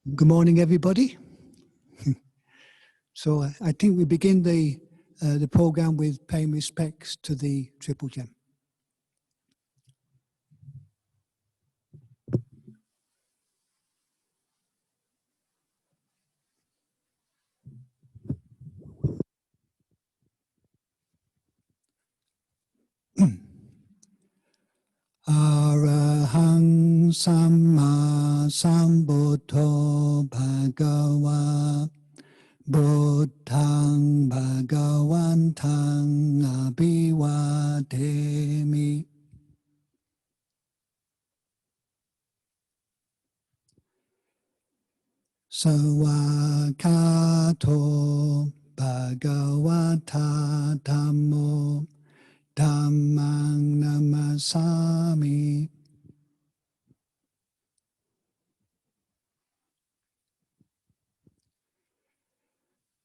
Good morning, everybody. So I think we begin the program with paying respects to the Triple Gem. Arahang Samma Sambuddho Bhagava Buddhang Bhagavantang Abhivademi. Sawakato Bhagavata Dhammo Dhammang Namasami.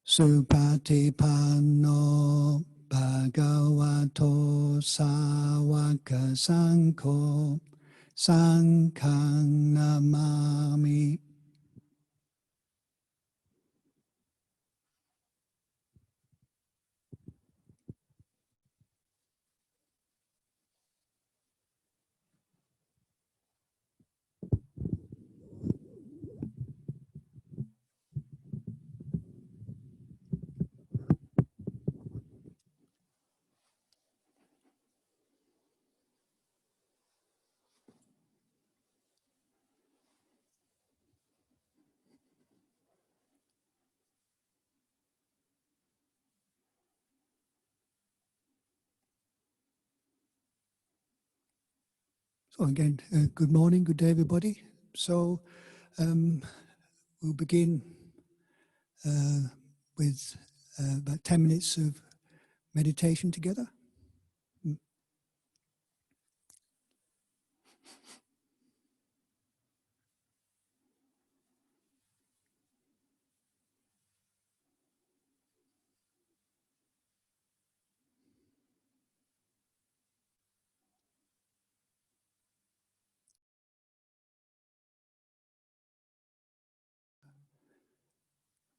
Supatipanno Bhagavato Sawaka Sankho Sanghang Namami. So again, good morning, good day, everybody. So we'll begin with about 10 minutes of meditation together.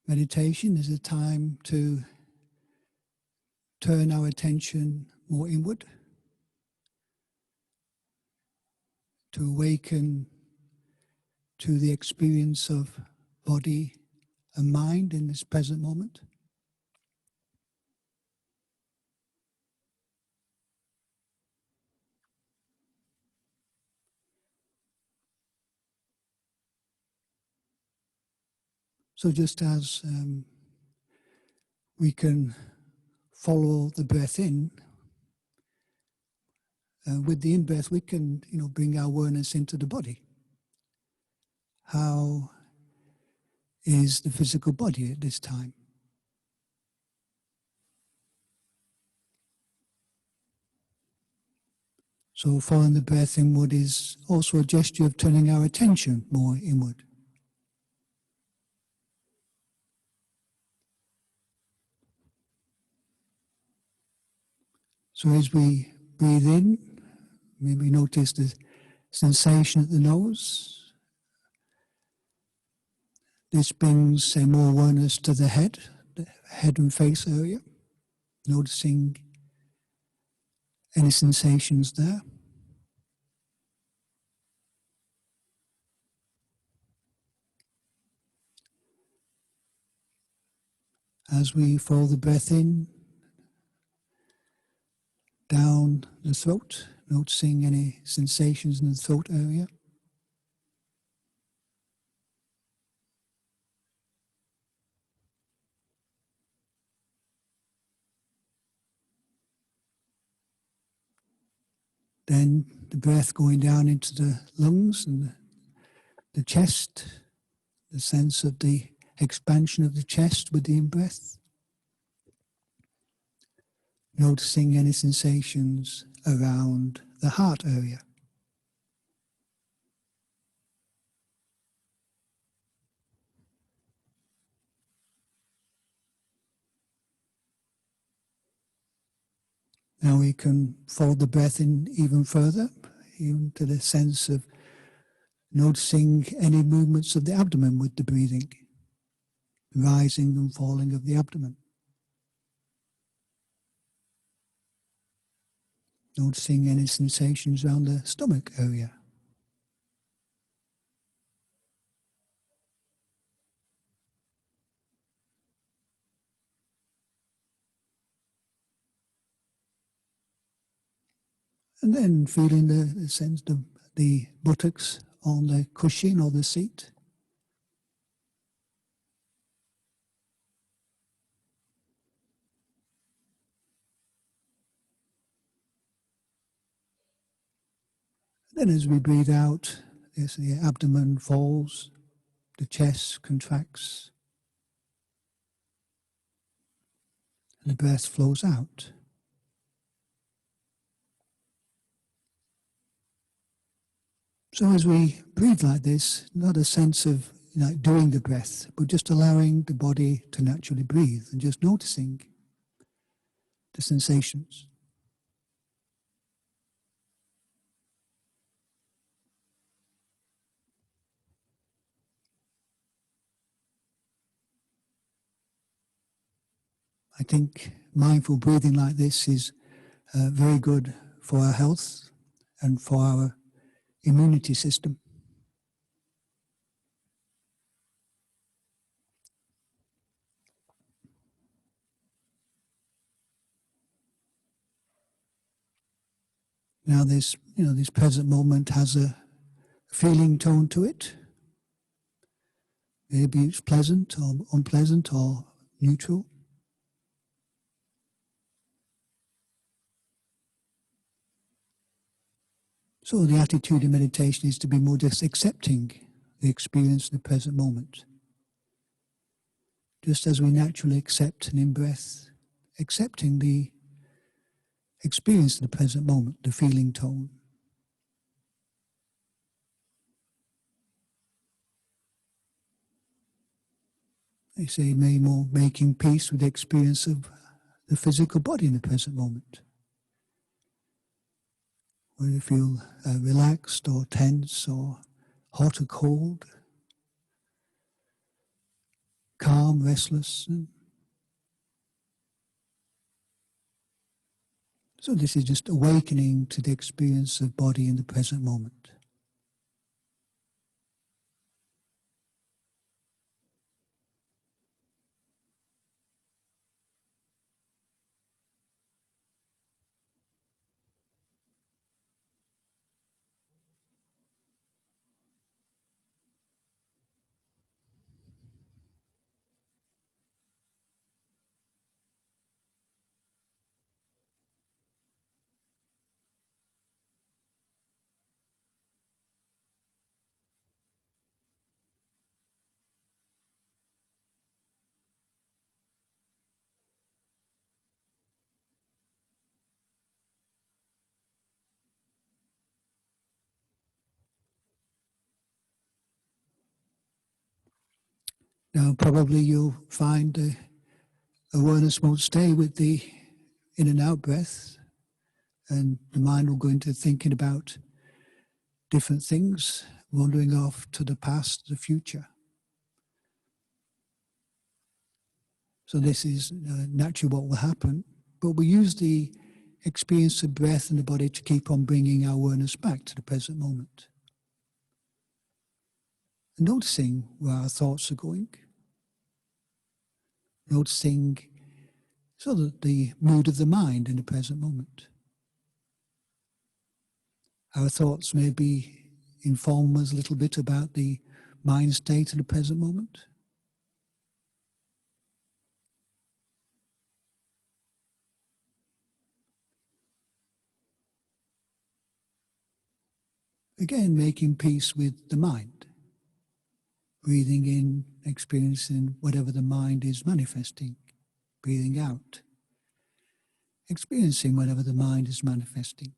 Meditation is a time to turn our attention more inward, to awaken to the experience of body and mind in this present moment. So just as we can follow the breath in, with the in-breath we can, bring our awareness into the body. How is the physical body at this time? So following the breath inward is also a gesture of turning our attention more inward. So as we breathe in, maybe notice the sensation at the nose. This brings more awareness to the head and face area, noticing any sensations there. As we follow the breath in, down the throat, noticing any sensations in the throat area. Then the breath going down into the lungs and the chest, the sense of the expansion of the chest with the in-breath. Noticing any sensations around the heart area. Now we can follow the breath in even further, even to the sense of Noticing any movements of the abdomen with the breathing, rising and falling of the abdomen. Noticing any sensations around the stomach area. And then feeling the sense of the buttocks on the cushion or the seat. Then as we breathe out, as the abdomen falls, the chest contracts, and the breath flows out. So as we breathe like this, not a sense of doing the breath, but just allowing the body to naturally breathe and just noticing the sensations. I think mindful breathing like this is very good for our health and for our immunity system. Now this present moment has a feeling tone to it. Maybe it's pleasant or unpleasant or neutral. So the attitude in meditation is to be more just accepting the experience of the present moment. Just as we naturally accept an in-breath, accepting the experience of the present moment, the feeling tone. They say maybe more making peace with the experience of the physical body in the present moment. Where you feel relaxed or tense or hot or cold, calm, restless. So this is just awakening to the experience of body in the present moment. Now probably you'll find the awareness won't stay with the in and out breath, and the mind will go into thinking about different things, wandering off to the past, the future. So this is naturally what will happen, but we use the experience of breath in the body to keep on bringing our awareness back to the present moment. And noticing where our thoughts are going, noticing so that the mood of the mind in the present moment. Our thoughts may inform us a little bit about the mind state in the present moment. Again, making peace with the mind. Breathing in, experiencing whatever the mind is manifesting. Breathing out, experiencing whatever the mind is manifesting.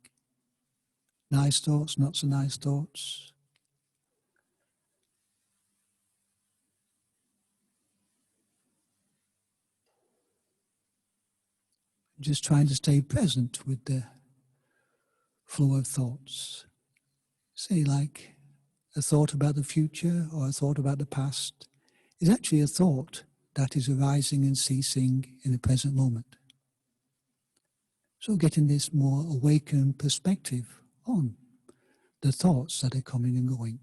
Nice thoughts, not so nice thoughts. Just trying to stay present with the flow of thoughts. Say like a thought about the future or a thought about the past is actually a thought that is arising and ceasing in the present moment. So getting this more awakened perspective on the thoughts that are coming and going.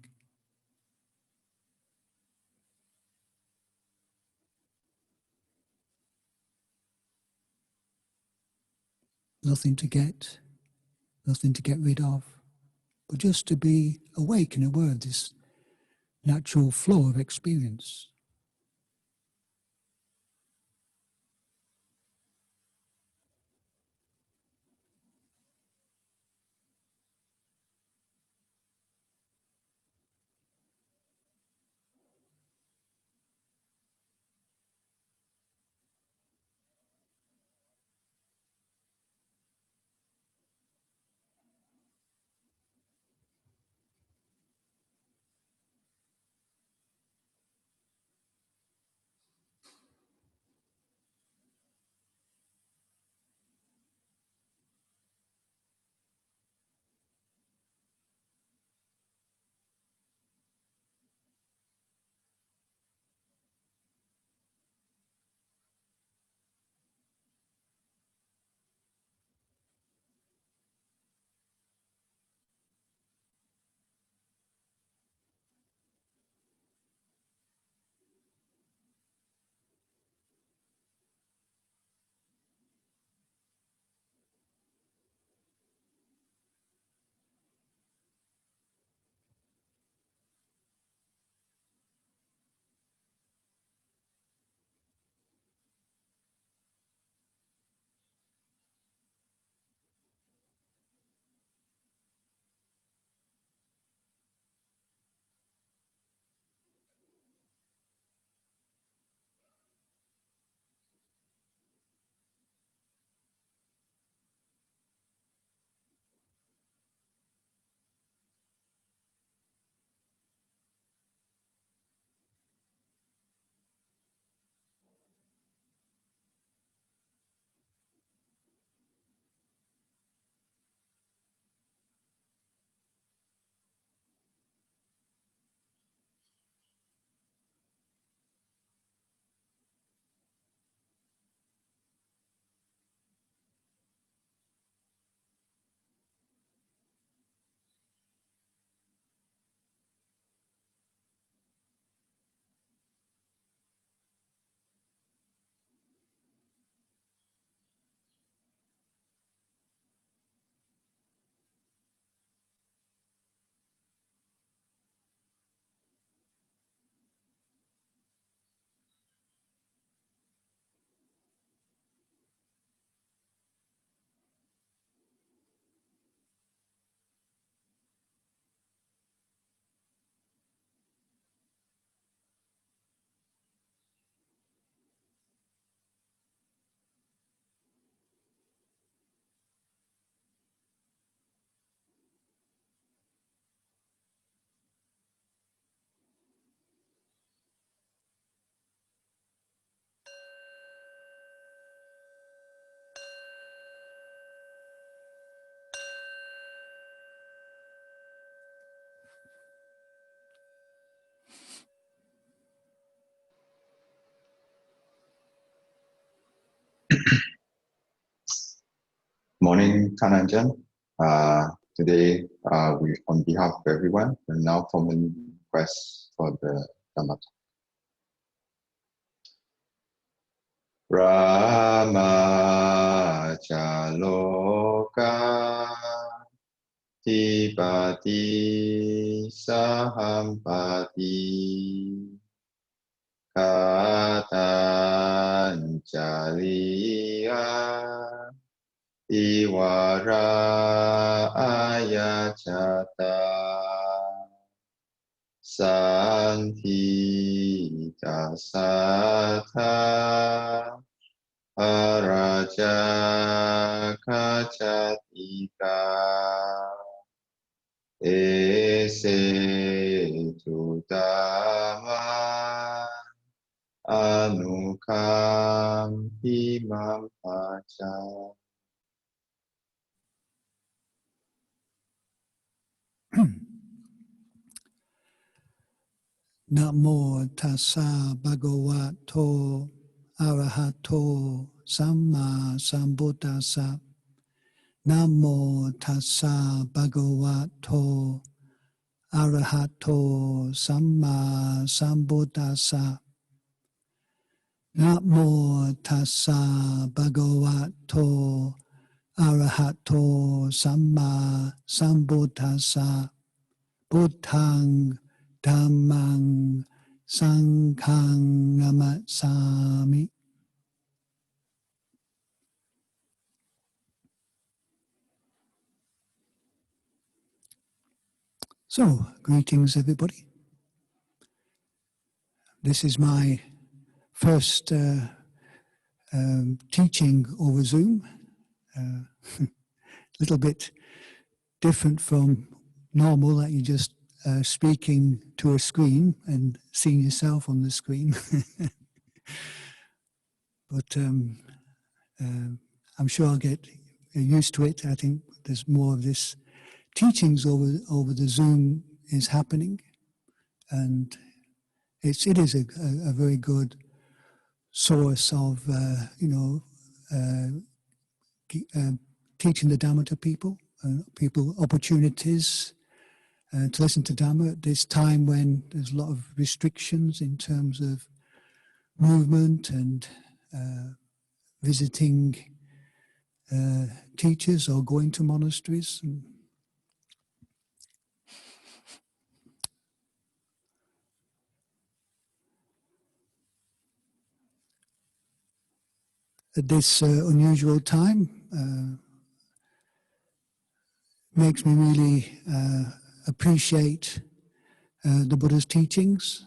Nothing to get rid of, but just to be awake and aware of this natural flow of experience. Morning, Kananjan. Today, on behalf of everyone, we now formally request for the Dhamma talk. Brahma Chaloka Tipati Sahampati Katanjaliya Iwara ayachata santi dasata araja kacatika ese tutama anukam imam paca. Namo tassa bhagavato arahato samma sambuddhassa. Namo tassa bhagavato arahato samma sambuddhassa. Namo tassa bhagavato arahato samma sambuddhassa. Buddhang dhammang sanghang namasami. So, greetings everybody. This is my first teaching over Zoom. A little bit different from normal, that you're just speaking to a screen and seeing yourself on the screen. But I'm sure I'll get used to it. I think there's more of this teachings over the Zoom is happening, and it is a very good source of teaching the Dhamma to people opportunities to listen to Dhamma at this time when there's a lot of restrictions in terms of movement and visiting teachers or going to monasteries. At this unusual time, makes me really appreciate the Buddha's teachings,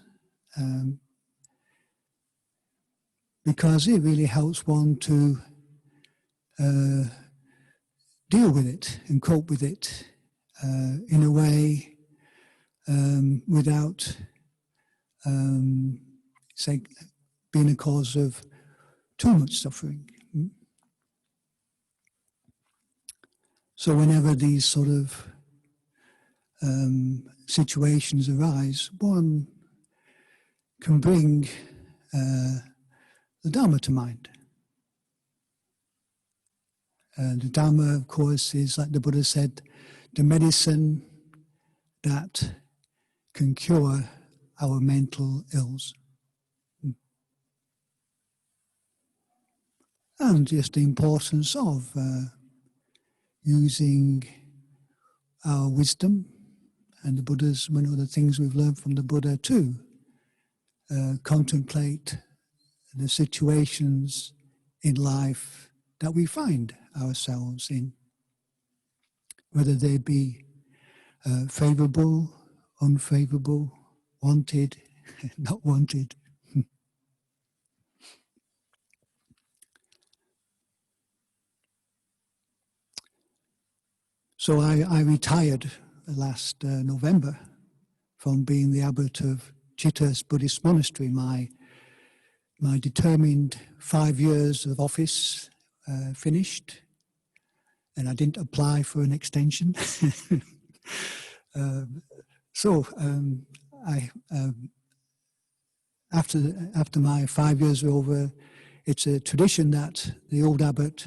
because it really helps one to deal with it and cope with it in a way without, say, being a cause of too much suffering. So whenever these sort of situations arise, one can bring the Dhamma to mind. The Dhamma, of course, is, like the Buddha said, the medicine that can cure our mental ills. And just the importance of using our wisdom and the Buddha's, one of the things we've learned from the Buddha to contemplate the situations in life that we find ourselves in, whether they be favorable, unfavorable, wanted, not wanted. So I retired last November from being the abbot of Chithurst Buddhist Monastery. My determined 5 years of office finished, and I didn't apply for an extension. After my 5 years were over, it's a tradition that the old abbot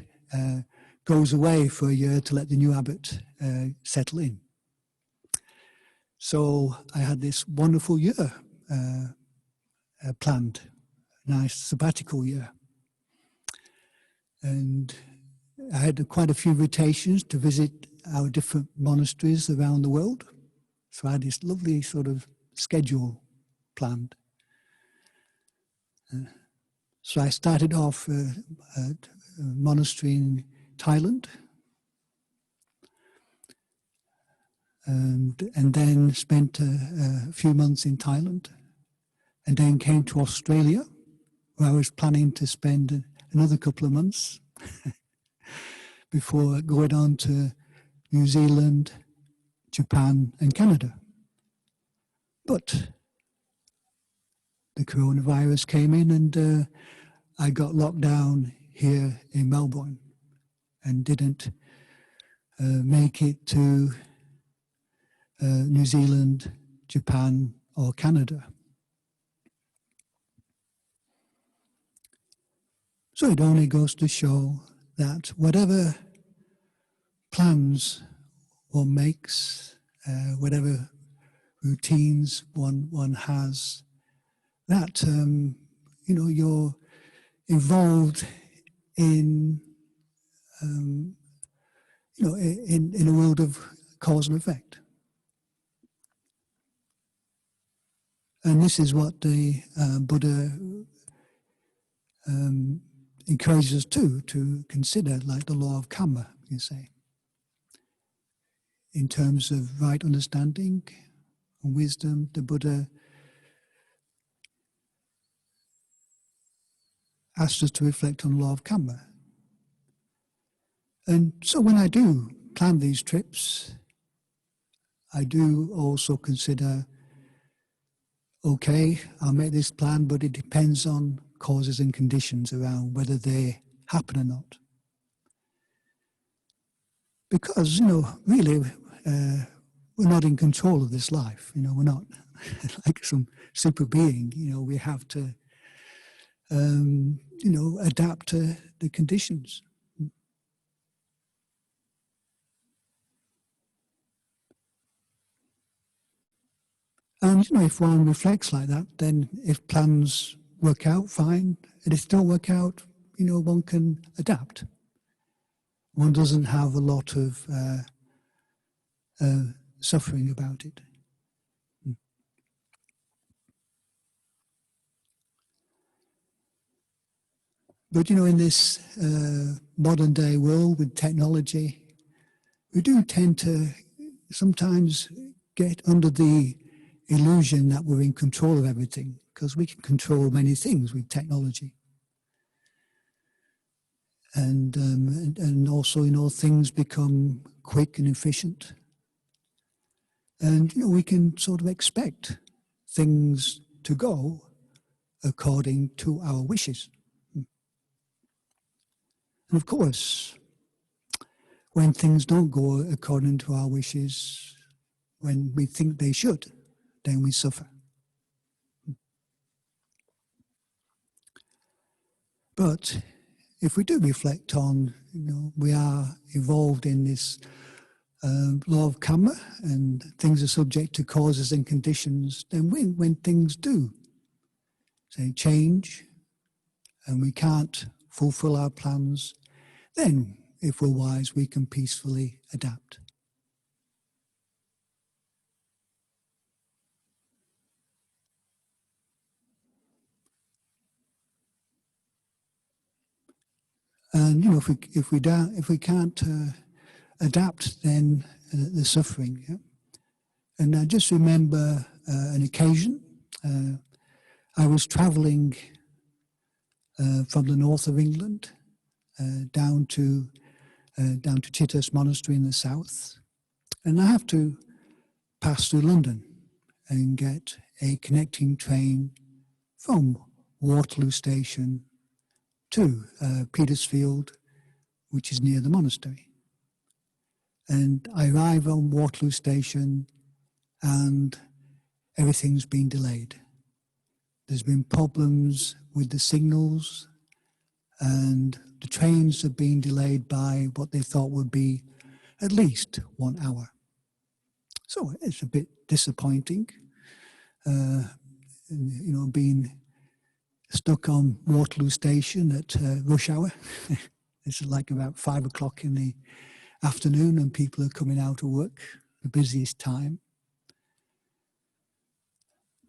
goes away for a year to let the new abbot settle in. So I had this wonderful year planned, a nice sabbatical year. And I had quite a few invitations to visit our different monasteries around the world. So I had this lovely sort of schedule planned. So I started off at a monastery in Thailand, and then spent a few months in Thailand, and then came to Australia, where I was planning to spend another couple of months before going on to New Zealand, Japan, and Canada. But the coronavirus came in, and I got locked down here in Melbourne and didn't make it to New Zealand, Japan, or Canada. So it only goes to show that whatever plans one makes, whatever routines one has, that you're involved in in a world of cause and effect. And this is what the Buddha encourages us to consider, like the law of karma, you say, in terms of right understanding and wisdom. The Buddha asks us to reflect on the law of karma. And so when I do plan these trips, I do also consider, okay, I'll make this plan, but it depends on causes and conditions around whether they happen or not. Because, really, we're not in control of this life. We're not like some super being. We have to, adapt to the conditions. And, if one reflects like that, then if plans work out, fine. And if they don't work out, one can adapt. One doesn't have a lot of suffering about it. But, in this modern day world with technology, we do tend to sometimes get under the illusion that we're in control of everything, because we can control many things with technology. And also, things become quick and efficient. And, we can sort of expect things to go according to our wishes. And of course, when things don't go according to our wishes, when we think they should, then we suffer. But if we do reflect on, we are involved in this law of karma, and things are subject to causes and conditions, then when things do, say, change, and we can't fulfill our plans, then, if we're wise, we can peacefully adapt. And if we can't adapt, then the suffering. Yeah? And I just remember an occasion. I was travelling from the north of England down to Chithurst Monastery in the south, and I have to pass through London and get a connecting train from Waterloo Station to Petersfield, which is near the monastery. And I arrive on Waterloo Station and everything's been delayed. There's been problems with the signals, and the trains have been delayed by what they thought would be at least 1 hour. So it's a bit disappointing, being stuck on Waterloo Station at rush hour. It's like about 5 o'clock in the afternoon and people are coming out of work, the busiest time.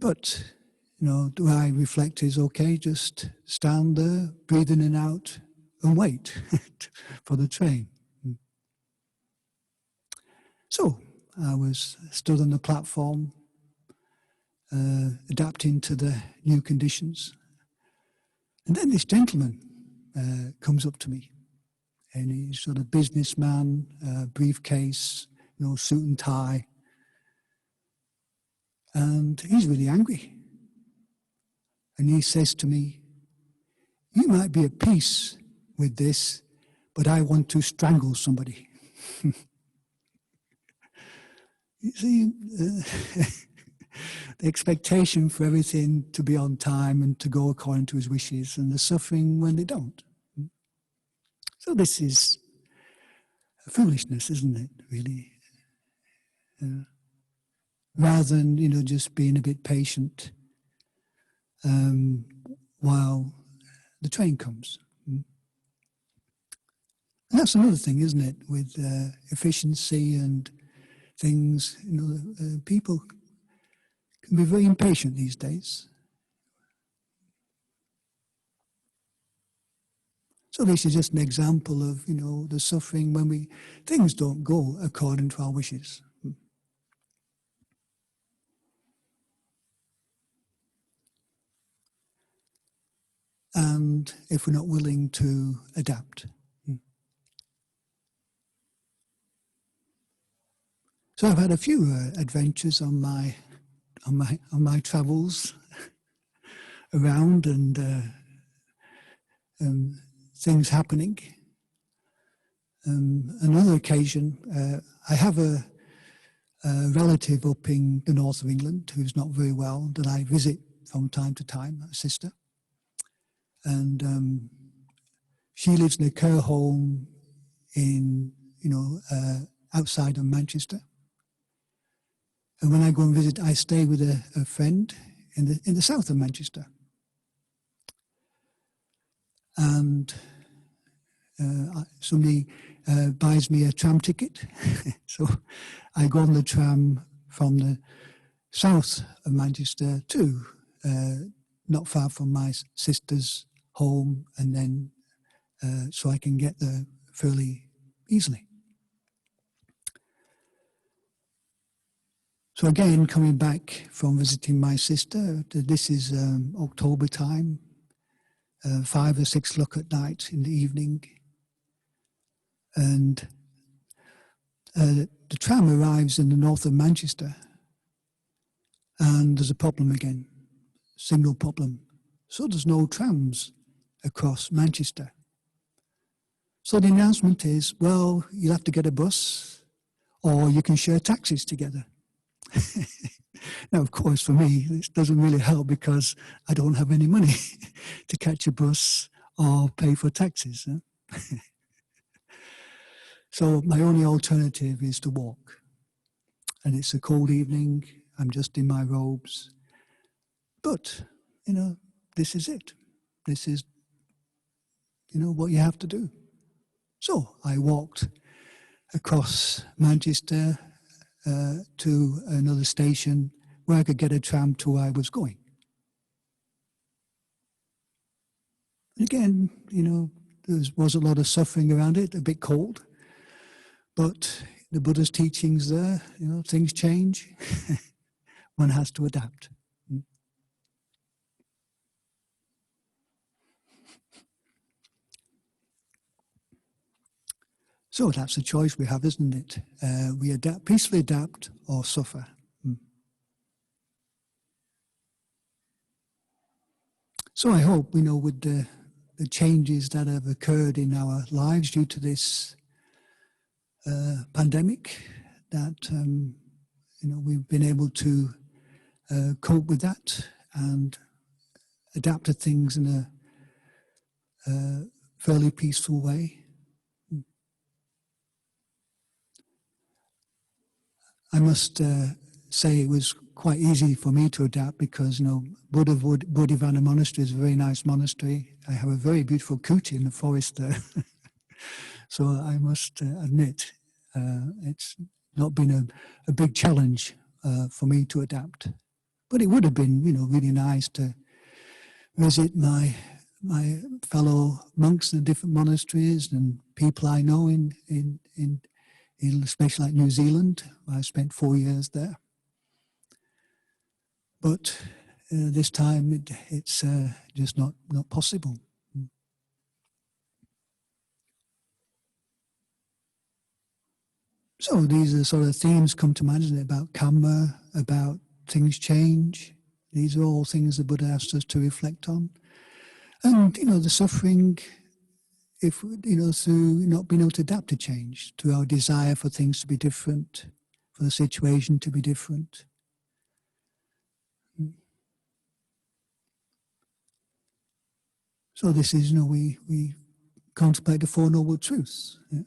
But, do I reflect is okay, just stand there, breathe in and out and wait for the train. So I was stood on the platform, adapting to the new conditions. And then this gentleman comes up to me, and he's sort of businessman, briefcase, suit and tie. And he's really angry. And he says to me, "You might be at peace with this, but I want to strangle somebody." You see, the expectation for everything to be on time and to go according to his wishes, and the suffering when they don't. So this is foolishness, isn't it, really? Rather than, just being a bit patient while the train comes. And that's another thing, isn't it, with efficiency and things. People can be very impatient these days. So this is just an example of, the suffering when things don't go according to our wishes. And if we're not willing to adapt. So I've had a few adventures on my travels around and things happening. Another occasion, I have a relative up in the north of England who's not very well that I visit from time to time, a sister. And she lives in a care home in, outside of Manchester. And when I go and visit, I stay with a friend in the south of Manchester. And somebody buys me a tram ticket. So I go on the tram from the south of Manchester to not far from my sister's home, and then so I can get there fairly easily. So again, coming back from visiting my sister, this is October time, 5 or 6 o'clock at night in the evening. And the tram arrives in the north of Manchester, and there's a problem again, signal problem. So there's no trams across Manchester. So the announcement is, well, you'll have to get a bus, or you can share taxis together. Now, of course, for me, this doesn't really help because I don't have any money to catch a bus or pay for taxis. So my only alternative is to walk. And it's a cold evening. I'm just in my robes. But, this is it. This is, what you have to do. So I walked across Manchester to another station where I could get a tram to where I was going. Again, there was a lot of suffering around it, a bit cold. But the Buddha's teachings there, things change. One has to adapt. So that's a choice we have, isn't it? We adapt, peacefully adapt or suffer. So I hope, with the changes that have occurred in our lives due to this pandemic, that, we've been able to cope with that and adapt to things in a fairly peaceful way. I must say it was quite easy for me to adapt because, Bodhivana Monastery is a very nice monastery. I have a very beautiful kuti in the forest there. So I must admit, it's not been a big challenge for me to adapt. But it would have been, really nice to visit my fellow monks in different monasteries and people I know in especially like New Zealand. I spent 4 years there. But this time it's just not possible. So these are sort of themes come to mind, isn't it? About karma, about things change. These are all things the Buddha asks us to reflect on. And, the suffering, if, through not being able to adapt to change, through our desire for things to be different, for the situation to be different. So this is, we contemplate the Four Noble Truths. Yeah?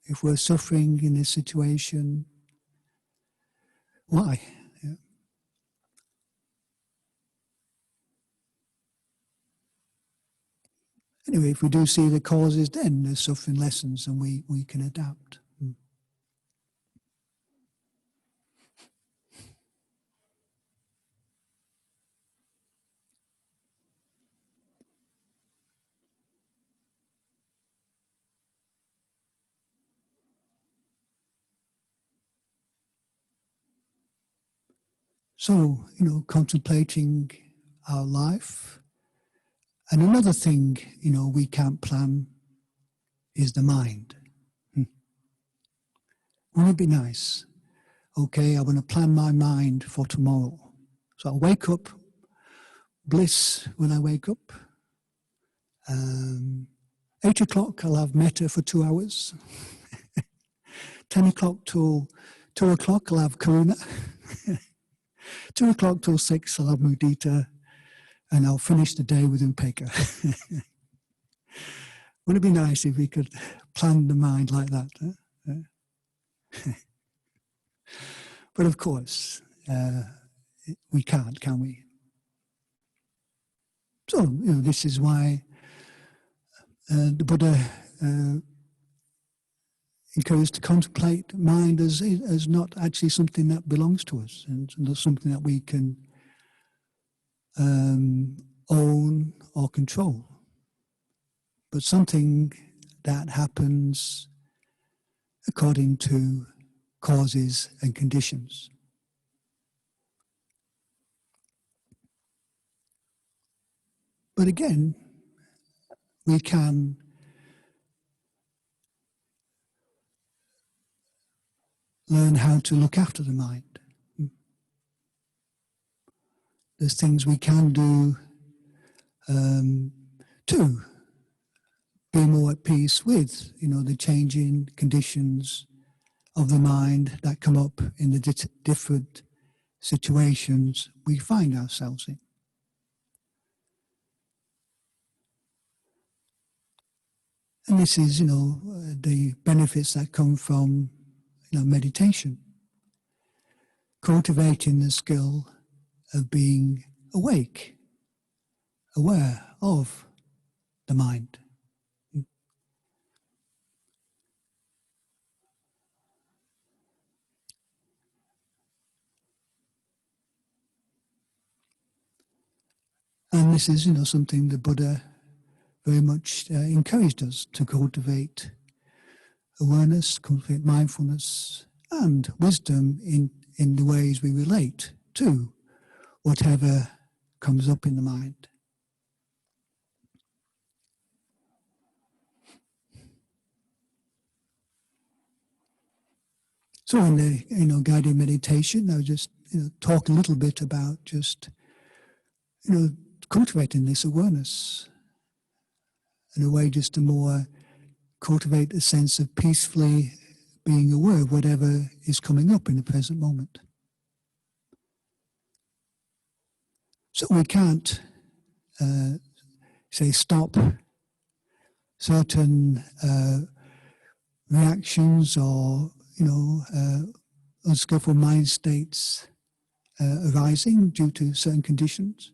If we're suffering in this situation, why? Yeah. Anyway, if we do see the causes, then the suffering lessens and we can adapt. So, contemplating our life. And another thing, we can't plan is the mind. Wouldn't it be nice? Okay, I want to plan my mind for tomorrow. So I'll wake up, bliss when I wake up. 8 o'clock, I'll have metta for 2 hours. 10 o'clock till 2 o'clock, I'll have karuna. 2 o'clock till 6, I'll have mudita. And I'll finish the day with upekkha. Wouldn't it be nice if we could plan the mind like that? Huh? But of course, we can't, can we? So, this is why the Buddha encouraged to contemplate mind as not actually something that belongs to us, and not something that we can own or control, but something that happens according to causes and conditions. But again, we can learn how to look after the mind. There's things we can do to be more at peace with, the changing conditions of the mind that come up in the different situations we find ourselves in. And this is, the benefits that come from, meditation. Cultivating the skill of being awake, aware of the mind. And this is, something the Buddha very much encouraged us to cultivate awareness, cultivate mindfulness, and wisdom in the ways we relate to whatever comes up in the mind. So in the guided meditation, I'll just talk a little bit about just cultivating this awareness in a way just to more cultivate a sense of peacefully being aware of whatever is coming up in the present moment. So we can't say stop certain reactions or unskillful mind states arising due to certain conditions.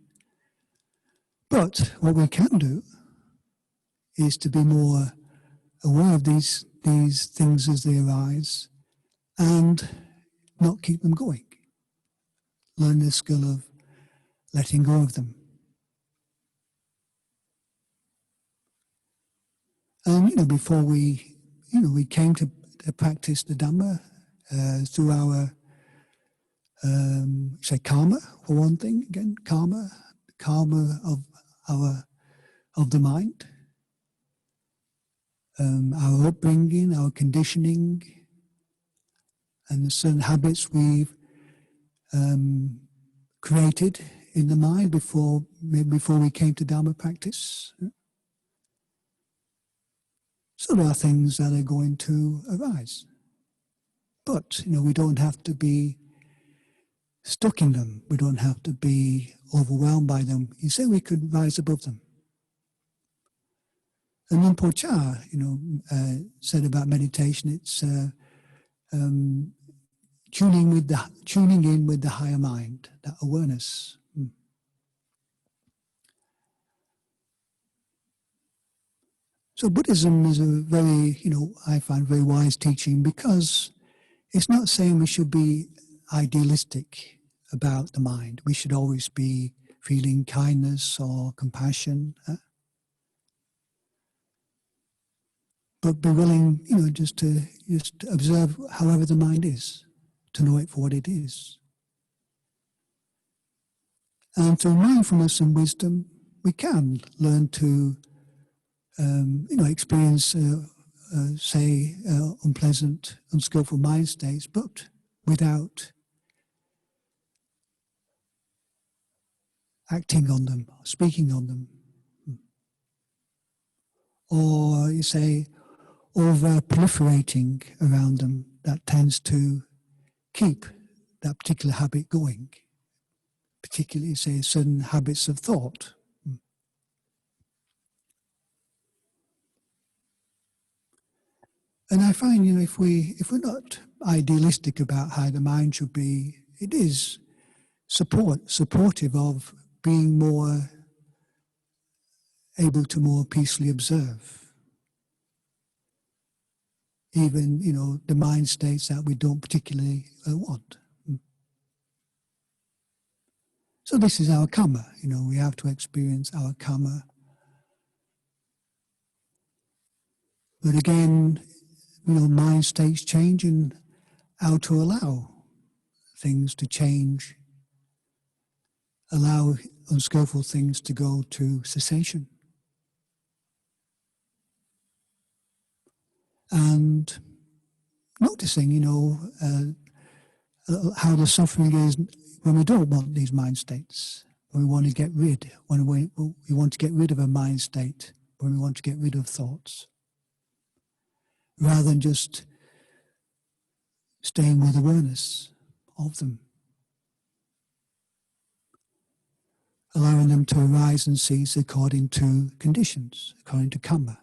But what we can do is to be more aware of these things as they arise and not keep them going. Learn the skill of letting go of them. And before we came to practice the Dhamma through our say karma, for one thing. Again, karma of the mind, our upbringing, our conditioning, and the certain habits we've created in the mind before we came to Dhamma practice. So there are things that are going to arise. But, we don't have to be stuck in them. We don't have to be overwhelmed by them. You say we could rise above them. And Rinpoche Cha, said about meditation, it's tuning in with the higher mind, that awareness. So Buddhism is a very, I find very wise teaching, because it's not saying we should be idealistic about the mind. We should always be feeling kindness or compassion, but be willing, just observe however the mind is, to know it for what it is. And through mindfulness and wisdom, we can learn to, experience, unpleasant, unskillful mind states, but without acting on them, speaking on them. Or, over proliferating around them, that tends to keep that particular habit going, particularly, certain habits of thought. And I find, if we're not idealistic about how the mind should be, it is supportive of being more able to more peacefully observe. Even, the mind states that we don't particularly want. So this is our karma, we have to experience our karma. But again, mind states change, and how to allow things to change, allow unskillful things to go to cessation. And noticing, how the suffering is when we don't want these mind states, when we want to get rid, when we want to get rid of a mind state, when we want to get rid of thoughts, rather than just staying with awareness of them, allowing them to arise and cease according to conditions, according to karma.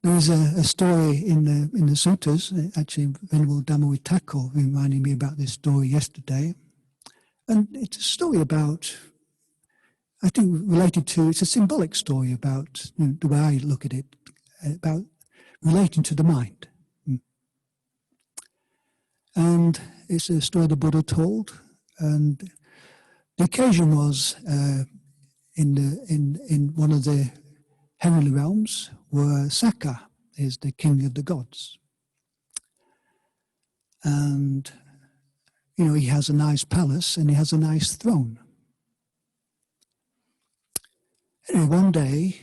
There is a story in the suttas, actually Venerable Dhamma Thakur reminded me about this story yesterday. And it's a story about, I think it's a symbolic story about, the way I look at it, about relating to the mind. And it's a story the Buddha told, and the occasion was in one of the heavenly realms, where Sakka is the king of the gods. And, he has a nice palace and he has a nice throne. Anyway, one day,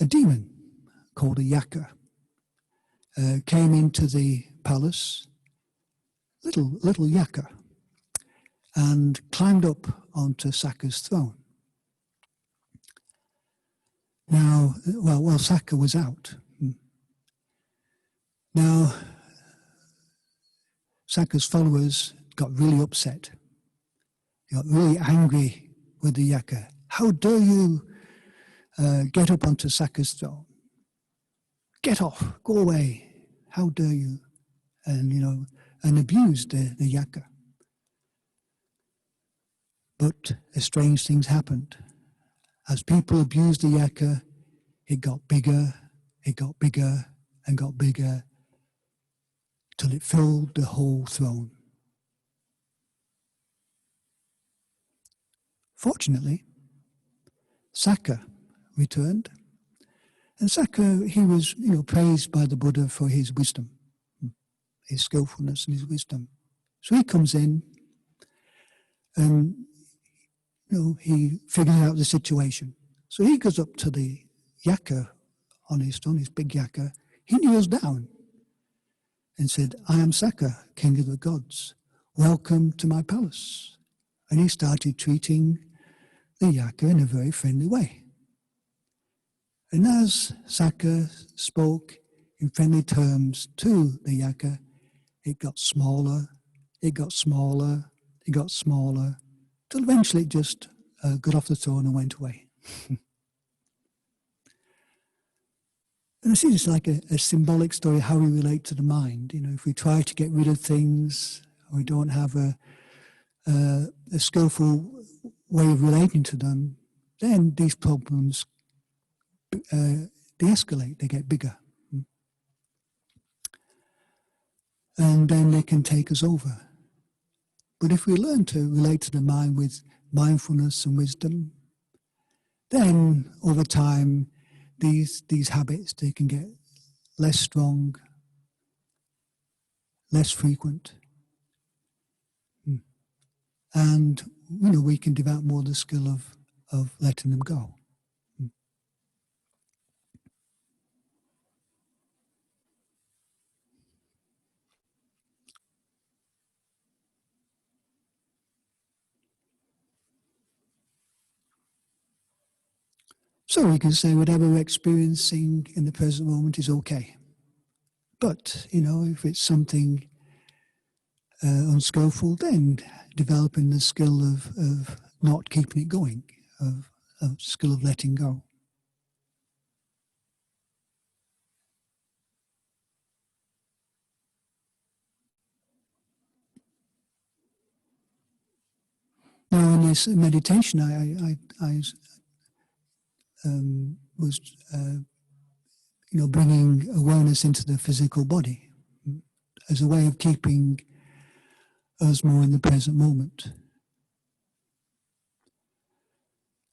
a demon called a yaka came into the palace, little yaka, and climbed up onto Sakka's throne. Now, while Sakka was out. Now, Sakka's followers got really upset. They got really angry with the yaka. How dare you get up onto Sakka's throne? Get off, go away. How dare you? And, and abused the yaka. But strange things happened. As people abused the yaka, it got bigger, and got bigger, till it filled the whole throne. Fortunately, Sakka returned, and Sakka, he was, praised by the Buddha for his wisdom, his skillfulness and his wisdom. So he comes in, and he figures out the situation. So he goes up to the yaka on his throne, his big yaka. He kneels down and said, "I am Sakka, king of the gods. Welcome to my palace." And he started treating the yaka in a very friendly way. And as Sakka spoke in friendly terms to the yaka it got smaller, it got smaller, it got smaller, till eventually it just got off the throne and went away. And I see this like a symbolic story of how we relate to the mind. You know, if we try to get rid of things, or we don't have a skillful way of relating to them, then these problems de-escalate, they get bigger. And then they can take us over. But if we learn to relate to the mind with mindfulness and wisdom, then over time, these habits, they can get less strong, less frequent. And, you know, we can develop more the skill of letting them go. So we can say whatever we're experiencing in the present moment is okay. But, you know, if it's something unskillful, then developing the skill of not keeping it going, of skill of letting go. Now, in this meditation, I was, you know, bringing awareness into the physical body as a way of keeping us more in the present moment.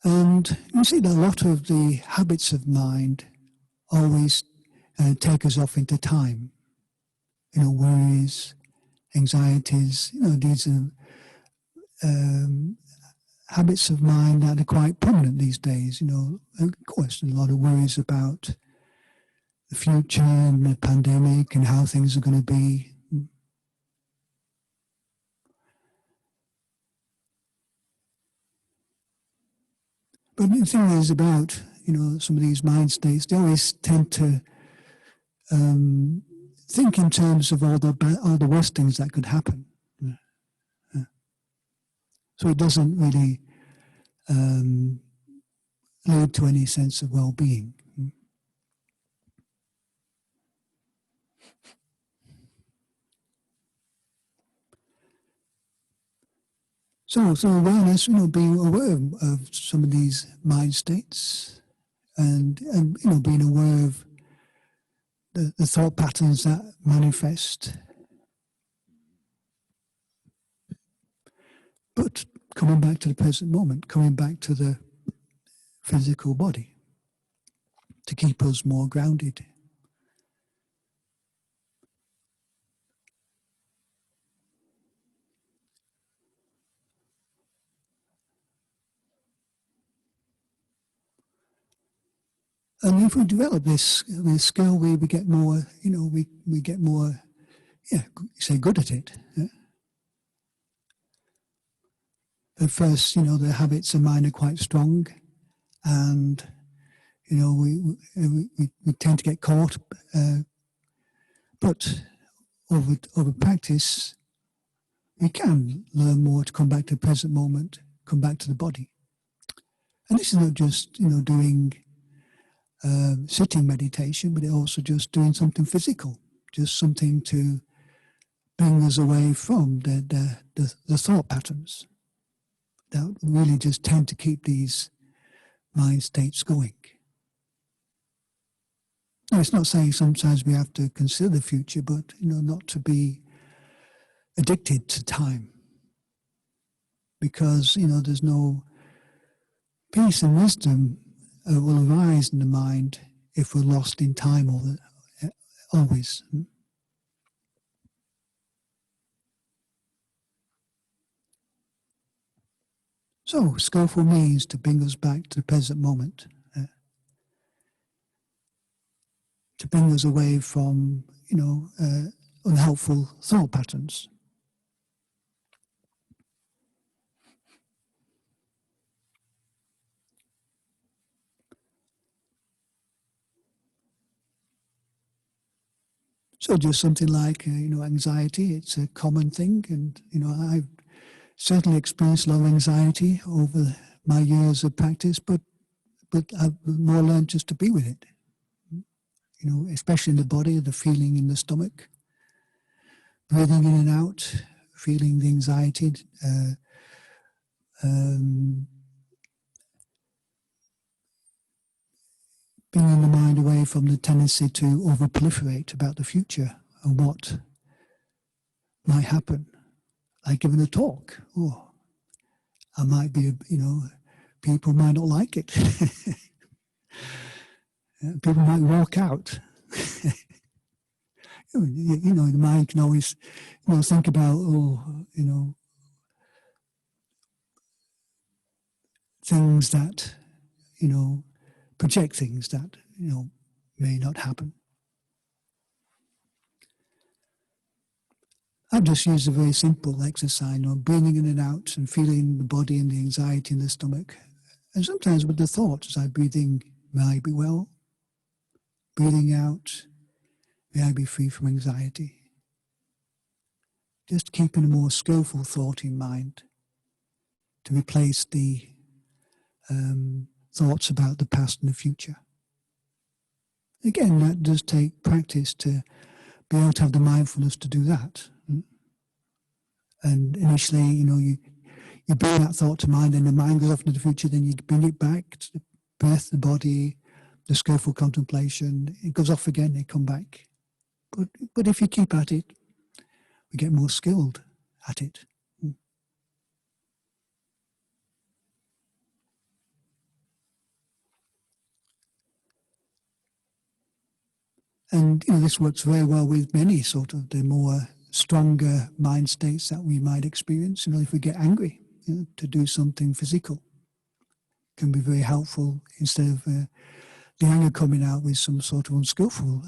And you see that a lot of the habits of mind always take us off into time. You know, worries, anxieties, you know, these are habits of mind that are quite prominent these days. You know, of course, there's a lot of worries about the future and the pandemic and how things are going to be. But the thing is about, you know, some of these mind states, they always tend to think in terms of all the worst things that could happen. So it doesn't really lead to any sense of well-being. So awareness, you know, being aware of some of these mind states, and you know, being aware of the thought patterns that manifest, but coming back to the present moment, coming back to the physical body to keep us more grounded. And if we develop this skill, we get more, you know, we get more, yeah, say good at it. Yeah? At first, you know, the habits of mind are quite strong, and you know, we tend to get caught. But over practice, we can learn more to come back to the present moment, come back to the body. And this is not just, you know, doing sitting meditation, but also just doing something physical, just something to bring us away from the thought patterns that really just tend to keep these mind states going. Now, it's not saying sometimes we have to consider the future, but, you know, not to be addicted to time, because, you know, there's no peace and wisdom will arise in the mind if we're lost in time always. So, skillful means to bring us back to the present moment, to bring us away from, you know, unhelpful thought patterns. So just something like, anxiety, it's a common thing. And, I've certainly experienced a lot of anxiety over my years of practice, but I've more learned just to be with it, especially in the body, the feeling in the stomach, breathing in and out, feeling the anxiety, bringing the mind away from the tendency to over-proliferate about the future and what might happen. Like giving a talk. Oh, I might be, people might not like it. People might walk out. The mind can always, think about, things that, project things that, may not happen. I've just used a very simple exercise, breathing in and out and feeling the body and the anxiety in the stomach. And sometimes with the thoughts, as I breathe in, may I be well? Breathing out, may I be free from anxiety? Just keeping a more skillful thought in mind to replace the thoughts about the past and the future. Again, that does take practice to be able to have the mindfulness to do that. And initially, you bring that thought to mind, and the mind goes off into the future, then you bring it back to the breath, the body, the skillful contemplation. It goes off again, they come back. But if you keep at it, we get more skilled at it. And this works very well with many sort of the more stronger mind states that we might experience. If we get angry, to do something physical can be very helpful instead of the anger coming out with some sort of unskillful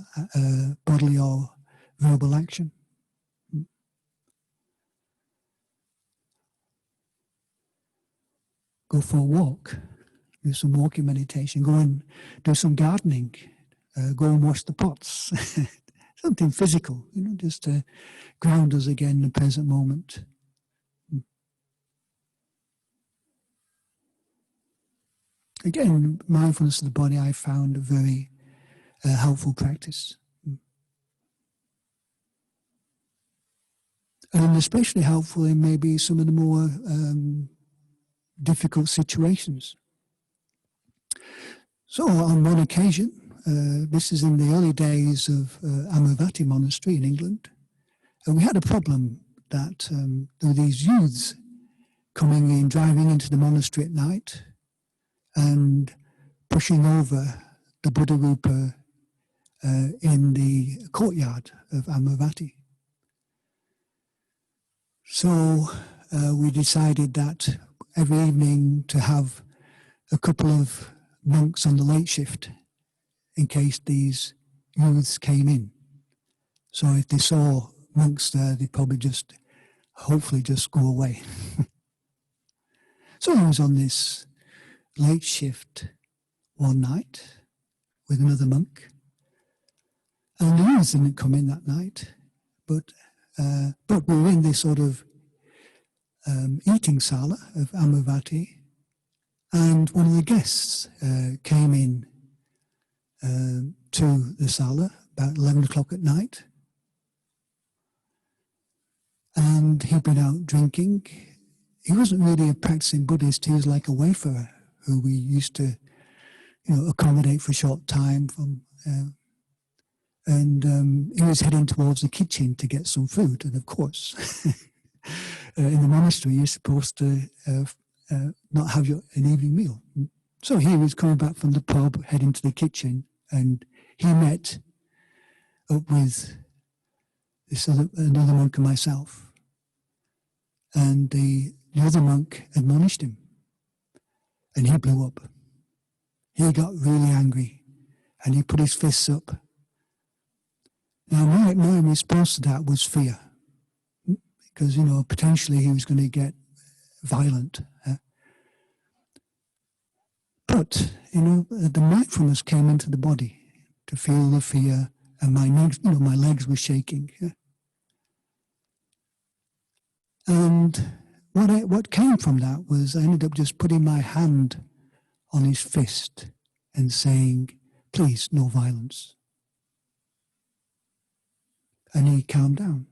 bodily or verbal action. Go for a walk, do some walking meditation, go and do some gardening, go and wash the pots. Something physical, just to ground us again in the present moment. Again, mindfulness of the body I found a very helpful practice. And especially helpful in maybe some of the more difficult situations. So on one occasion, this is in the early days of Amaravati Monastery in England, and we had a problem that there were these youths coming in, driving into the monastery at night and pushing over the Buddha Rupa in the courtyard of Amaravati. So we decided that every evening to have a couple of monks on the late shift in case these youths came in. So if they saw monks there, they'd probably hopefully just go away. So I was on this late shift one night with another monk, and the youths didn't come in that night, but we were in this sort of eating sala of Amaravati, and one of the guests came in to the sala about 11 o'clock at night, and he'd been out drinking. He wasn't really a practicing Buddhist, he was like a wayfarer who we used to accommodate for a short time from, and he was heading towards the kitchen to get some food, and of course in the monastery you're supposed to not have an evening meal. So he was coming back from the pub, heading to the kitchen, and he met up with another monk and myself. And the other monk admonished him, and he blew up. He got really angry, and he put his fists up. Now, my response to that was fear, because, potentially he was going to get violent. But, the mindfulness came into the body to feel the fear and my legs were shaking. Yeah? And what came from that was I ended up just putting my hand on his fist and saying, "Please, no violence." And he calmed down.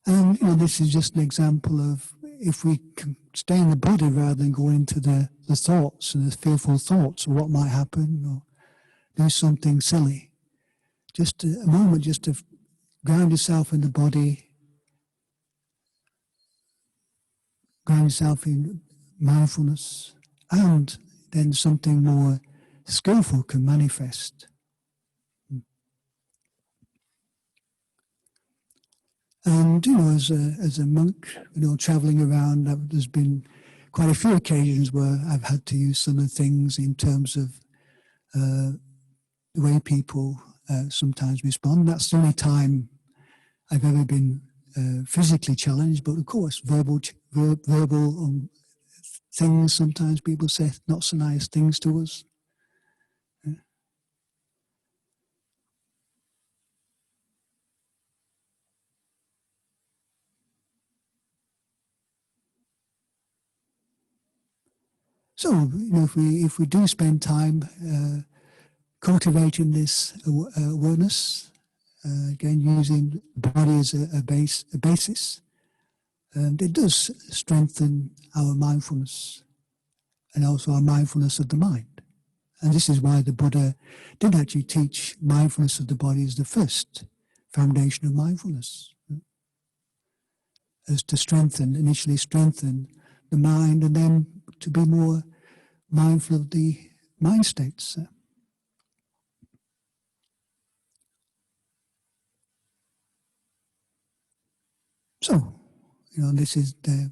And this is just an example of if we can stay in the body rather than go into the thoughts and the fearful thoughts of what might happen or do something silly. Just a moment just to ground yourself in the body, ground yourself in mindfulness, and then something more skillful can manifest. And as a monk, traveling around, there's been quite a few occasions where I've had to use some of the things in terms of the way people sometimes respond. That's the only time I've ever been physically challenged, but of course, verbal things. Sometimes people say not so nice things to us. So, if we do spend time cultivating this awareness, again using the body as a basis, and it does strengthen our mindfulness and also our mindfulness of the mind. And this is why the Buddha did actually teach mindfulness of the body as the first foundation of mindfulness, as to initially strengthen the mind, and then to be more mindful of the mind states. So, this is the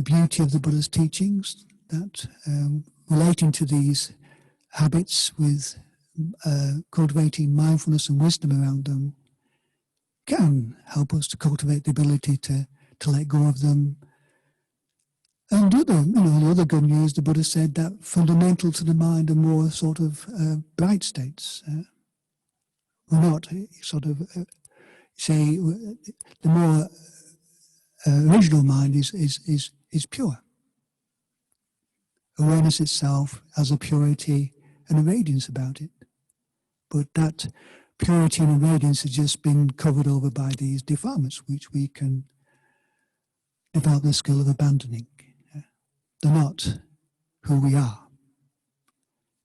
beauty of the Buddha's teachings, that relating to these habits with cultivating mindfulness and wisdom around them can help us to cultivate the ability to let go of them. And the other good news, the Buddha said that fundamental to the mind are more sort of bright states. We're not sort of, say, the more original mind is pure. Awareness itself has a purity and a radiance about it. But that purity and radiance has just been covered over by these defilements, which we can develop the skill of abandoning. They're not who we are.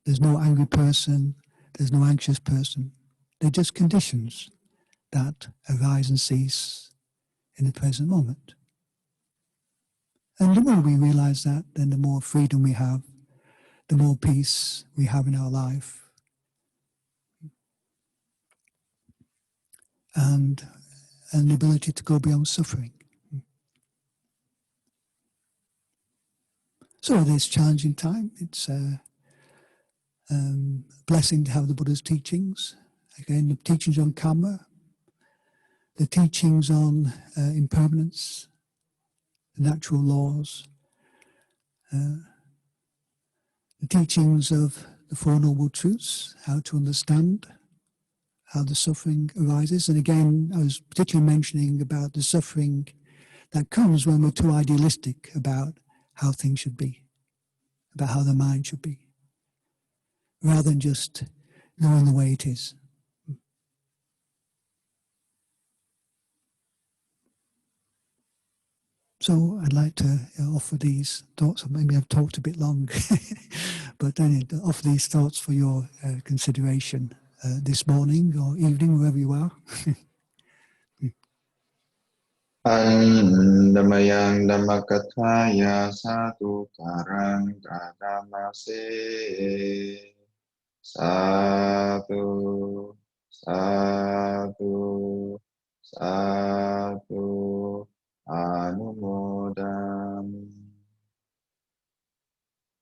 There's no angry person, there's no anxious person. They're just conditions that arise and cease in the present moment. And the more we realize that, then the more freedom we have, the more peace we have in our life, and the ability to go beyond suffering. So this challenging time, it's a blessing to have the Buddha's teachings. Again, the teachings on karma, the teachings on impermanence, the natural laws, the teachings of the Four Noble Truths, how to understand how the suffering arises. And again, I was particularly mentioning about the suffering that comes when we're too idealistic about how things should be, about how the mind should be, rather than just knowing the way it is. So I'd like to offer these thoughts. Maybe I've talked a bit long, but anyway, offer these thoughts for your consideration this morning or evening, wherever you are. Andamayang Dhammakatthaya Satu Karang Kadamase Satu Satu Satu